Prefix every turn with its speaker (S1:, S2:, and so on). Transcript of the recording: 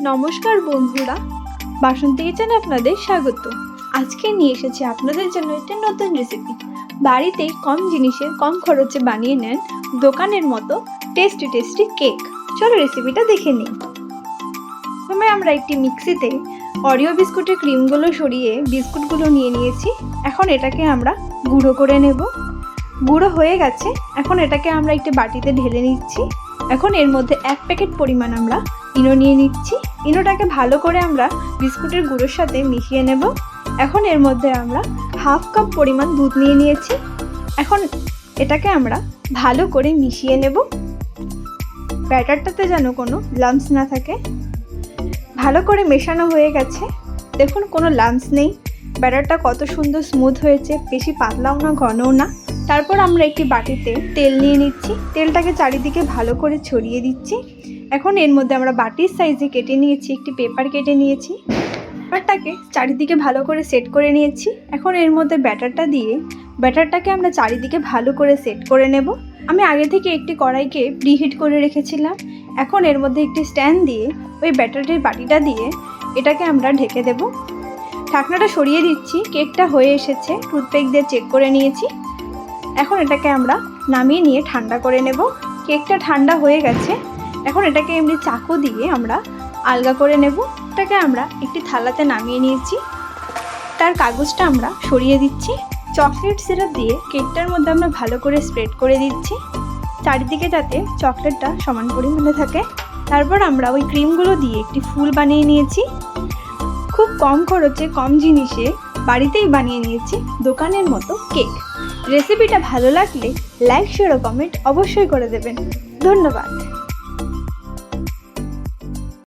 S1: নমস্কার বন্ধুরা, বাসন্তী কিচেনে আপনাদের স্বাগত। আজকে নিয়ে এসেছি আপনাদের জন্য একটা নতুন রেসিপি। বাড়িতে কম জিনিসে কম খরচে বানিয়ে নেন দোকানের মতো টেস্টি কেক। চলো রেসিপিটা দেখে নিই। প্রথমে আমরা একটি মিক্সিতে অরিও বিস্কুটের ক্রিমগুলো সরিয়ে বিস্কুটগুলো নিয়ে নিয়েছি। এখন এটাকে আমরা গুঁড়ো করে নেব। গুঁড়ো হয়ে গেছে, এখন এটাকে আমরা একটি বাটিতে ঢেলে নিচ্ছি। এখন এর মধ্যে 1 প্যাকেট পরিমাণ আমরা ইনো নিয়ে নিচ্ছি। ইনোটাকে ভালো করে আমরা বিস্কুটের গুঁড়োর সাথে মিশিয়ে নেব। এখন এর মধ্যে আমরা 1/2 কাপ পরিমাণ দুধ নিয়ে নিয়েছি। এখন এটাকে আমরা ভালো করে মিশিয়ে নেব, ব্যাটারটাতে যেন কোনো লাম্পস না থাকে। ভালো করে মেশানো হয়ে গেছে, দেখুন কোনো লাম্পস নেই। ব্যাটারটা কত সুন্দর স্মুথ হয়েছে, বেশি পাতলাও না ঘনও না। তারপর আমরা একটি বাটিতে তেল নিয়ে নিচ্ছি। তেলটাকে চারিদিকে ভালো করে ছড়িয়ে দিচ্ছি। এখন এর মধ্যে আমরা বাটির সাইজে কেটে নিয়েছি, একটি পেপার কেটে নিয়েছি। পেপারটাকে চারিদিকে ভালো করে সেট করে নিয়েছি। এখন এর মধ্যে ব্যাটারটা দিয়ে ব্যাটারটাকে আমরা চারিদিকে ভালো করে সেট করে নেব। আমি আগে থেকে একটি কড়াইকে প্রিহিট করে রেখেছিলাম। এখন এর মধ্যে একটি স্ট্যান্ড দিয়ে ওই ব্যাটারের বাটিটা দিয়ে এটাকে আমরা ঢেকে দেব। ঢাকনাটা সরিয়ে দিচ্ছি। কেকটা হয়ে এসেছে, টুথপিক দিয়ে চেক করে নিয়েছি। এখন এটাকে আমরা নামিয়ে নিয়ে ঠান্ডা করে নেব। কেকটা ঠান্ডা হয়ে গেছে, এখন এটাকে এমনি চাকু দিয়ে আমরা আলগা করে নেব। এটাকে আমরা একটি থালাতে নামিয়ে নিয়েছি। তার কাগজটা আমরা সরিয়ে দিচ্ছি। চকলেট সিরাপ দিয়ে কেকটার মধ্যে আমরা ভালো করে স্প্রেড করে দিচ্ছি, চারিদিকে যাতে চকলেটটা সমান পরিমাণে থাকে। তারপর আমরা ওই ক্রিমগুলো দিয়ে একটি ফুল বানিয়ে নিয়েছি। খুব কম খরচে কম জিনিসে বাড়িতেই বানিয়ে নিয়েছি দোকানের মতো কেক। রেসিপিটা ভালো লাগলে লাইক, শেয়ার ও কমেন্ট অবশ্যই করে দেবেন। ধন্যবাদ।